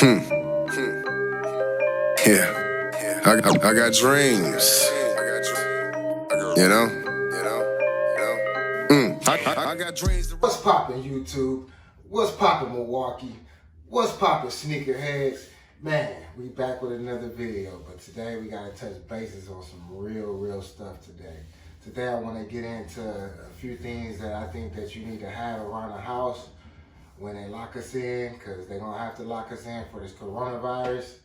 Yeah. I got dreams. You know? I got dreams. What's poppin', YouTube? What's poppin', Milwaukee? What's poppin', sneakerheads? Man, we back with another video, but today we gotta touch bases on some real stuff today. Today I wanna get into a few things that I think that you need to have around the house when they lock us in, because they're gonna have to lock us in for this coronavirus,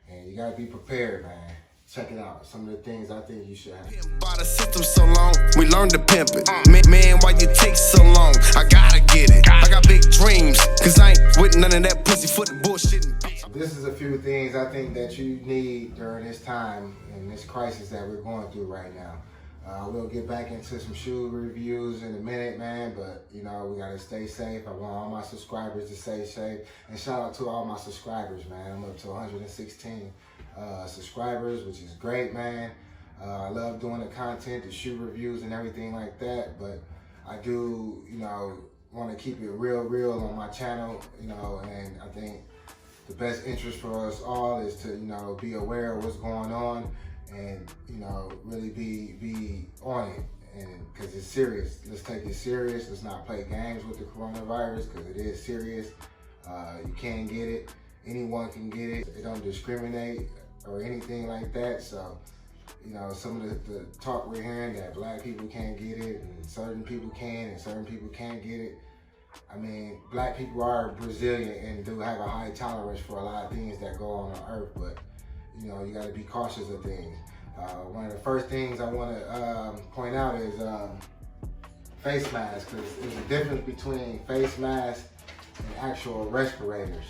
and you gotta be prepared, man. Check it out. Some of the things I think you should have. By the system so long, we learned to pimp it. Man, why you take so long? I gotta get it. I got big dreams, cause I ain't with none of that pussyfoot bullshit. This is a few things I think that you need during this time and this crisis that we're going through right now. We'll get back into some shoe reviews in a minute, man, but you know, we gotta stay safe. I want all my subscribers to stay safe. And shout out to all my subscribers, man. I'm up to 116 subscribers, which is great, man. I love doing the content, the shoe reviews and everything like that, but I do, you know, want to keep it real on my channel, you know, and I think the best interest for us all is to, you know, be aware of what's going on and, you know, really be on it, and because it's serious. Let's take it serious. Let's not play games with the coronavirus, because it is serious. You can get it. Anyone can get it. It don't discriminate or anything like that. So, you know, some of the talk we're hearing that black people can't get it and certain people can and certain people can't get it. I mean, black people are resilient and do have a high tolerance for a lot of things that go on earth, but you know, you got to be cautious of things. One of the first things I want to point out is face masks, because there's a difference between face masks and actual respirators.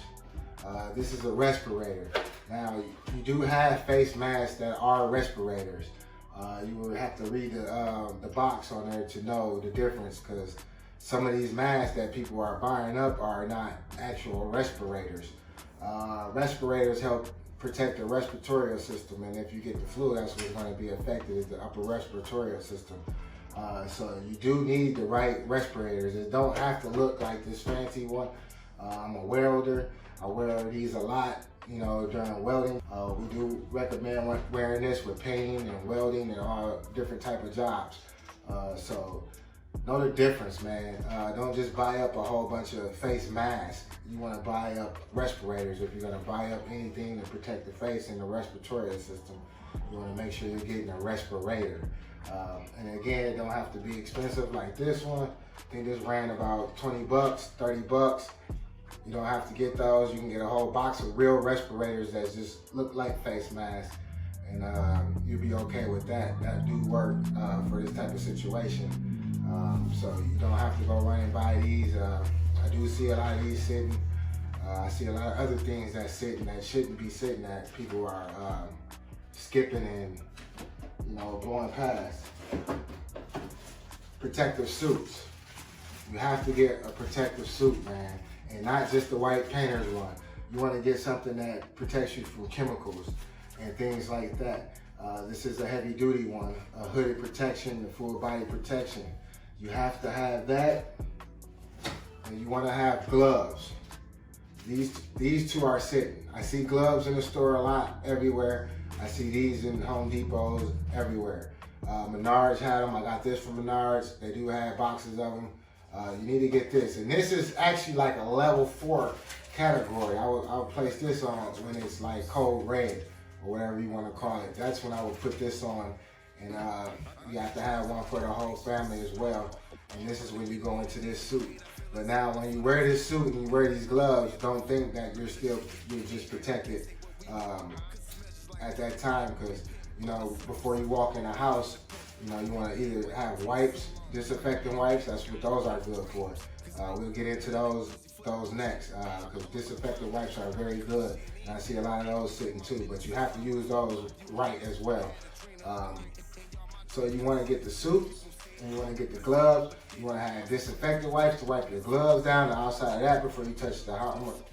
This is a respirator. Now, you do have face masks that are respirators. You will have to read the box on there to know the difference, because some of these masks that people are buying up are not actual respirators. Respirators help protect the respiratory system, and if you get the flu, that's what's going to be affected, is the upper respiratory system. So you do need the right respirators. It don't have to look like this fancy one. I'm a welder. I wear these a lot, you know, during welding. We do recommend wearing this with painting and welding and all different type of jobs. So know the difference, man. Don't just buy up a whole bunch of face masks. You want to buy up respirators. If you're going to buy up anything to protect the face and the respiratory system, you want to make sure you're getting a respirator. And again, it don't have to be expensive like this one. I think this ran about 20 bucks, 30 bucks. You don't have to get those. You can get a whole box of real respirators that just look like face masks, and you'll be okay with that. That do work for this type of situation. So you don't have to go run and buy these. I do see a lot of these sitting. I see a lot of other things that sitting that shouldn't be sitting, that people are skipping and, you know, going past. Protective suits. You have to get a protective suit, man. And not just the white painter's one. You want to get something that protects you from chemicals and things like that. This is a heavy duty one, a hooded protection, the full body protection. You have to have that, and you want to have gloves. These two are sitting. I see gloves in the store a lot, everywhere. I see these in Home Depots everywhere. Menards had them. I got this from Menards. They do have boxes of them. You need to get this, and this is actually like a level 4 category. I would place this on when it's like cold red or whatever you want to call it. That's when I would put this on, and you have to have one for the whole family as well. And this is when you go into this suit. But now, when you wear this suit and you wear these gloves, don't think that you're just protected at that time, because you know, before you walk in the house, you know, you want to either have wipes, disinfectant wipes. That's what those are good for. We'll get into those next, because disinfectant wipes are very good, and I see a lot of those sitting too. But you have to use those right as well. So you want to get the suits, and you want to get the gloves. You want to have disinfectant wipes to wipe your gloves down. The outside of that before you touch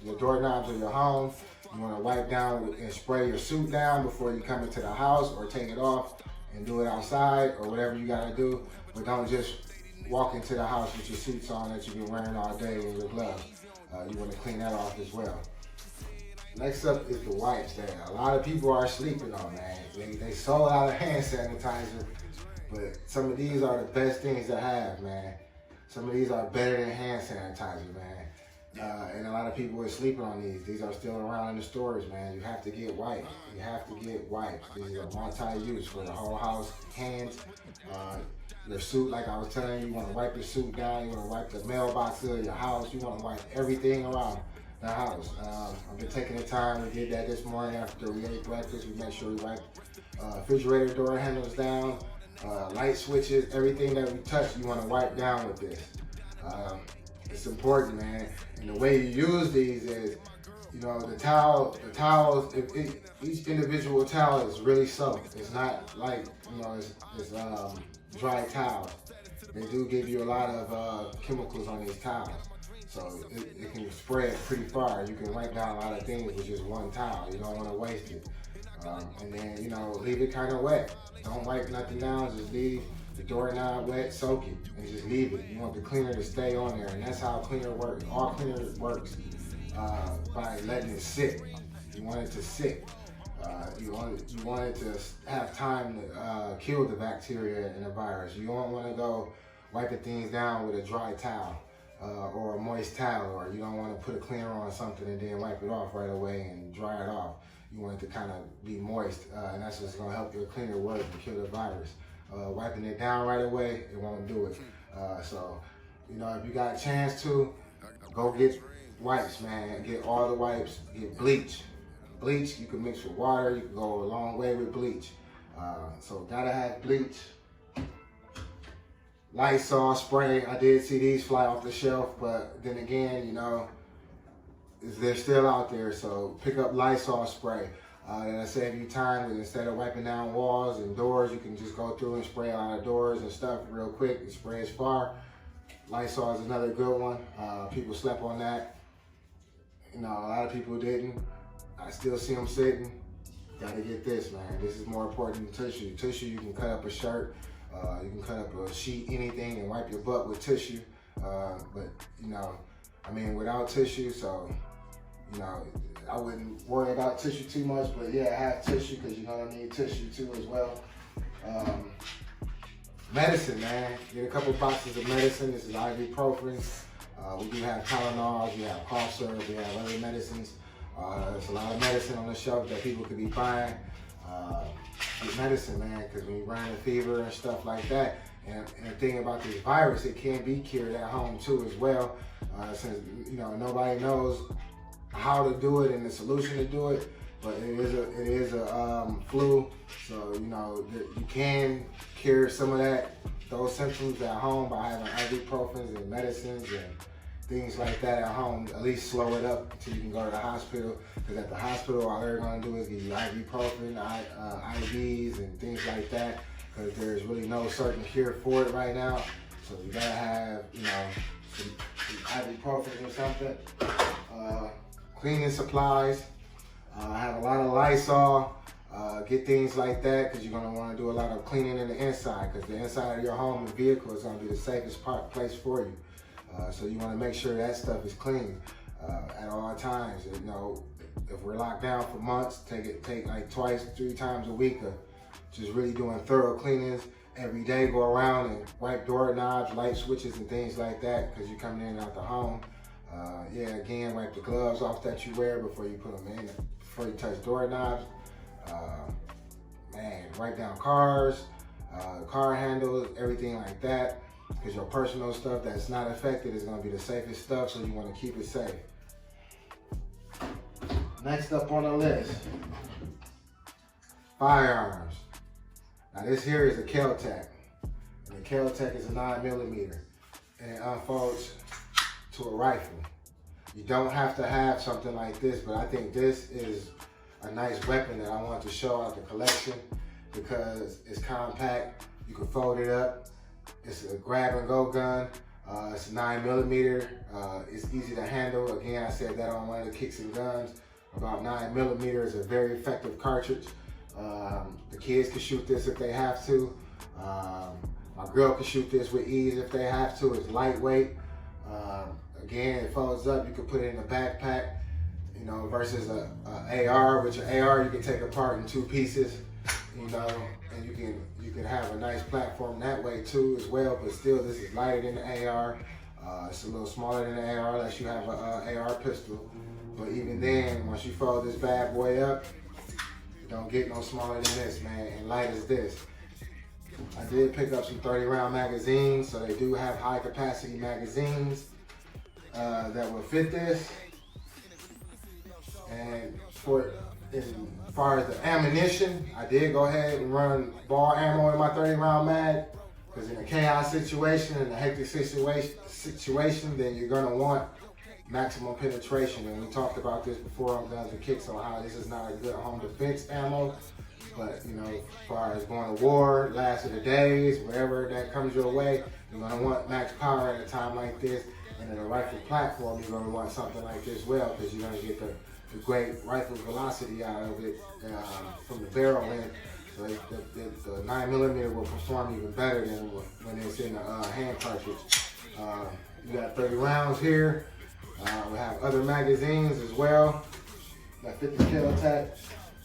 your doorknobs of your home. You want to wipe down and spray your suit down before you come into the house, or take it off and do it outside, or whatever you got to do. But don't just walk into the house with your suits on that you've been wearing all day and your gloves. You want to clean that off as well. Next up is the wipes that a lot of people are sleeping on, man. They sold out of hand sanitizer, but some of these are the best things to have, man. Some of these are better than hand sanitizer, man. And a lot of people are sleeping on these. These are still around in the stores, man. You have to get wipes. You have to get wipes. These are multi-use for the whole house, hands, your suit. Like I was telling you, you want to wipe your suit down. You want to wipe the mailbox of your house. You want to wipe everything around the house. I've been taking the time. We did that this morning after we ate breakfast. We made sure we wiped refrigerator door handles down, light switches, everything that we touch, you want to wipe down with this. It's important, man. And the way you use these is, you know, the towels, each individual towel is really soaked. It's not like, you know, it's dry towels. They do give you a lot of chemicals on these towels. So it can spread pretty far. You can wipe down a lot of things with just one towel. You don't want to waste it. And then, you know, leave it kind of wet. Don't wipe nothing down, just leave the doorknob wet, soak it, and just leave it. You want the cleaner to stay on there, and that's how cleaner works. All cleaner works by letting it sit. You want it to sit. You want it to have time to kill the bacteria and the virus. You don't want to go wiping things down with a dry towel or a moist towel, or you don't want to put a cleaner on something and then wipe it off right away and dry it off. You want it to kind of be moist, and that's what's going to help your cleaner work and kill the virus. Wiping it down right away, it won't do it. So, you know, if you got a chance to, go get wipes, man. Get all the wipes. Get bleach. Bleach, you can mix with water. You can go a long way with bleach. So, gotta have bleach. Lysol spray. I did see these fly off the shelf, but then again, you know, they're still out there. So, pick up Lysol spray. That'll save you time, and instead of wiping down walls and doors, you can just go through and spray a lot of doors and stuff real quick and spray as far. Lysol is another good one. People slept on that. You know, a lot of people didn't. I still see them sitting. Gotta get this, man. This is more important than tissue. Tissue, you can cut up a shirt, you can cut up a sheet, anything, and wipe your butt with tissue. But, you know, I mean, without tissue, so, you know, I wouldn't worry about tissue too much, but yeah, have tissue because you're gonna need tissue too as well. Medicine, man. Get a couple boxes of medicine. This is ibuprofen. We do have Tylenols, we have cough syrup, we have other medicines. There's a lot of medicine on the shelf that people could be buying. Get medicine, man, because when you're running a fever and stuff like that, and the thing about this virus, it can be cured at home too as well. Since, you know, nobody knows how to do it and the solution to do it, but it is a flu, so, you know, you can cure some of those symptoms at home by having ibuprofens and medicines and things like that at home. At least slow it up until you can go to the hospital, because at the hospital all they're going to do is give you ibuprofen, IVs and things like that, because there's really no certain cure for it right now. So you gotta have, you know, some ibuprofen or something. Cleaning supplies, have a lot of Lysol, get things like that, because you're going to want to do a lot of cleaning in the inside, because the inside of your home and vehicle is going to be the safest place for you. So you want to make sure that stuff is clean at all times. You know, if we're locked down for months, take like 2-3 times a week of just really doing thorough cleanings every day. Go around and wipe doorknobs, light switches, and things like that, because you're coming in and out the home. Yeah, again, wipe the gloves off that you wear before you put them in, before you touch doorknobs. Man, wipe down cars, car handles, everything like that, because your personal stuff that's not affected is going to be the safest stuff, so you want to keep it safe. Next up on the list, firearms. Now this here is a Kel-Tec, and the Kel-Tec is a 9mm, and it unfolds to a rifle. You don't have to have something like this, but I think this is a nice weapon that I want to show out the collection, because it's compact, you can fold it up, it's a grab and go gun, it's 9mm, it's easy to handle. Again, I said that on one of the kicks and guns, about 9mm is a very effective cartridge. The kids can shoot this if they have to. My girl can shoot this with ease if they have to. It's lightweight. Again, it folds up. You can put it in a backpack. You you know, versus a AR, which an AR you can take apart in 2 pieces, you know, and you can have a nice platform that way too as well. But still, this is lighter than the AR. It's a little smaller than the AR unless you have a AR pistol. But even then, once you fold this bad boy up, it don't get no smaller than this, man, and light as this. I did pick up some 30-round magazines, so they do have high capacity magazines that will fit this. And as far as the ammunition, I did go ahead and run ball ammo in my 30-round mag, because in a chaos situation, in a hectic situation, then you're gonna want maximum penetration. And we talked about this before on Guns and Kicks on how this is not a good home defense ammo. But, you know, as far as going to war, last of the days, whatever that comes your way, you're going to want max power at a time like this. And in a rifle platform, you're going to want something like this well, because you're going to get the great rifle velocity out of it from the barrel end. So the 9mm will perform even better than when it's in a hand cartridge. You got 30 rounds here. We have other magazines as well. Got 50 cal tack.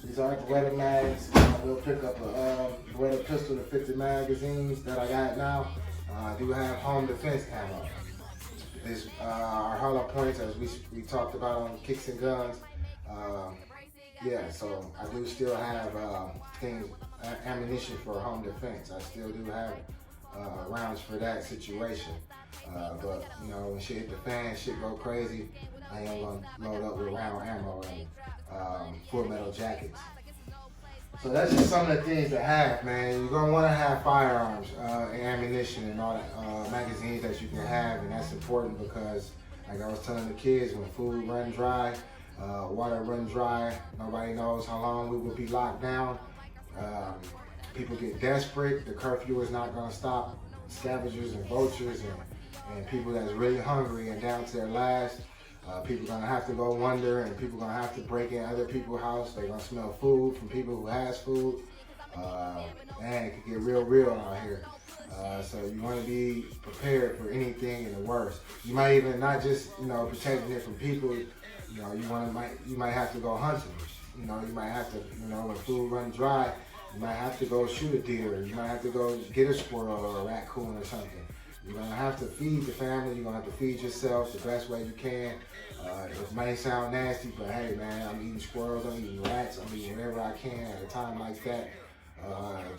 These aren't Beretta mags. I will pick up a Beretta pistol to 50 magazines that I got now. I do have home defense ammo. These are hollow points, as we talked about on Kicks and Guns. Yeah, so I do still have ammunition for home defense. I still do have rounds for that situation. But, you know, when shit hit the fan, shit go crazy, I am gonna load up with round ammo and full metal jackets. So that's just some of the things to have, man. You're gonna wanna have firearms and ammunition and all that magazines that you can have, and that's important because, like I was telling the kids, when food runs dry, water runs dry, nobody knows how long we will be locked down. People get desperate. The curfew is not gonna stop scavengers and vultures and people that's really hungry and down to their last. People gonna have to go wonder, and people gonna have to break in other people's house. They're gonna smell food from people who has food. Man, it could get real out here. So you wanna be prepared for anything and the worst. You might even not just, you know, protecting it from people. You know, you might have to go hunting. You know, you might have to, you know, when food runs dry, you might have to go shoot a deer. You might have to go get a squirrel or a raccoon or something. You're gonna have to feed the family. You're gonna have to feed yourself the best way you can. It may sound nasty, but hey, man, I'm eating squirrels, I'm eating rats, I'm eating whatever I can at a time like that.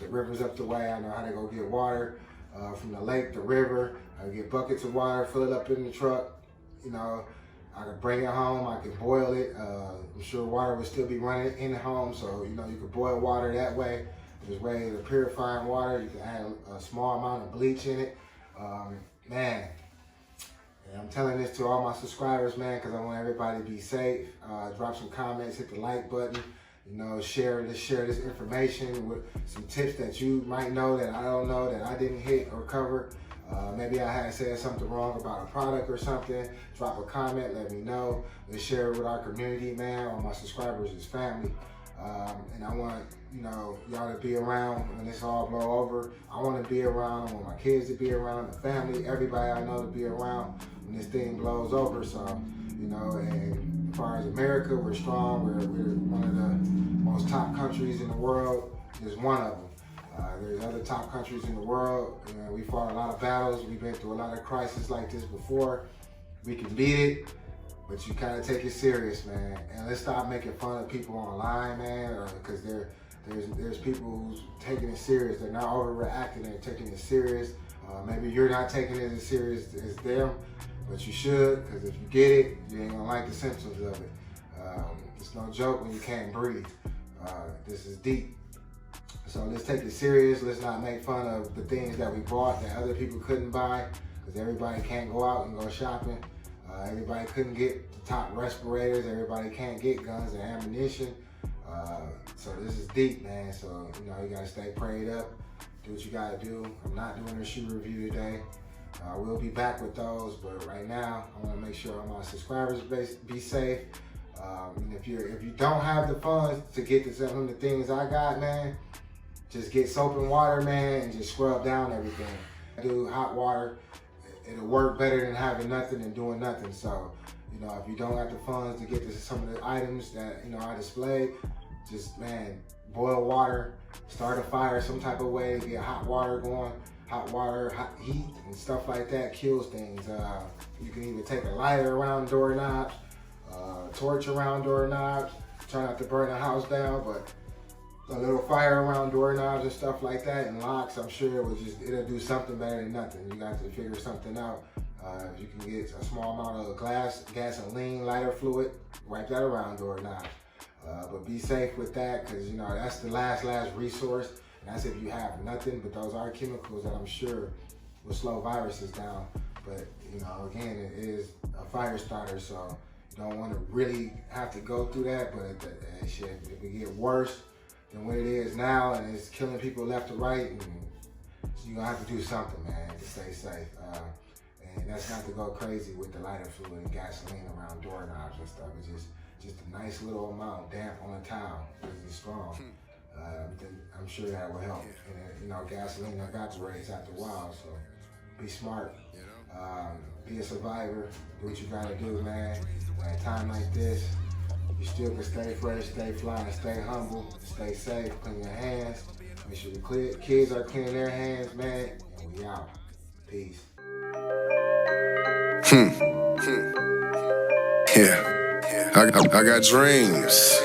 The river's up the way. I know how to go get water from the lake, the river. I get buckets of water, fill it up in the truck. You know, I can bring it home. I can boil it. I'm sure water will still be running in the home, so you know you can boil water that way. There's ways of purifying water. You can add a small amount of bleach in it. Man, and I'm telling this to all my subscribers, man, because I want everybody to be safe. Drop some comments, hit the like button. You know, share this information with some tips that you might know that I don't know, that I didn't hit or cover. Maybe I had said something wrong about a product or something. Drop a comment, let me know. Let's share it with our community, man. All my subscribers is family. And I want, you know, y'all to be around when this all blow over. I want to be around. I want my kids to be around, the family, everybody I know to be around when this thing blows over. So, you know, and as far as America, we're strong. We're one of the most top countries in the world. Is one of them. There's other top countries in the world. You know, we fought a lot of battles. We've been through a lot of crises like this before. We can beat it, but you kind of take it serious, man. And let's stop making fun of people online, man, because there's people who's taking it serious. They're not overreacting. They're taking it serious. Maybe you're not taking it as serious as them, but you should, because if you get it, you ain't gonna like the symptoms of it. It's no joke when you can't breathe. This is deep. So let's take it serious. Let's not make fun of the things that we bought that other people couldn't buy, because everybody can't go out and go shopping. Everybody couldn't get the top respirators. Everybody can't get guns and ammunition. So this is deep, man. So, you know, you gotta stay prayed up. Do what you gotta do. I'm not doing a shoe review today. We'll be back with those, but right now, I wanna make sure all my subscribers be safe. And if you don't have the funds to get some of the things I got, man, just get soap and water, man, and just scrub down everything. Do hot water. It'll work better than having nothing and doing nothing. So, You know, if you don't have the funds to get to some of the items that, you know, I displayed, just, man, boil water, start a fire some type of way, get hot water going. Hot water, hot heat, and stuff like that kills things. You can even take a lighter around doorknobs, torch around doorknobs, try not to burn the house down, but a little fire around doorknobs and stuff like that and locks, I'm sure it'll do something better than nothing. You got to figure something out. If you can get a small amount of gasoline, lighter fluid, wipe that around doorknobs. But be safe with that, because you know that's the last resource. And that's if you have nothing, but those are chemicals that I'm sure will slow viruses down. But you know, again, it is a fire starter, so you don't want to really have to go through that. But if it get worse than what it is now, and it's killing people left to right, and you're gonna have to do something, man, to stay safe. And that's not to go crazy with the lighter fluid and gasoline around doorknobs and stuff. It's just a nice little amount damp on a towel because it's strong. I'm sure that will help. And you know, gasoline evaporates after a while, so be smart. Be a survivor. Do what you gotta do, man. At a time like this, you still can stay fresh, stay fly, and stay humble, stay safe, clean your hands. Make sure the kids are cleaning their hands, man. And we out. Peace. Yeah. I got dreams.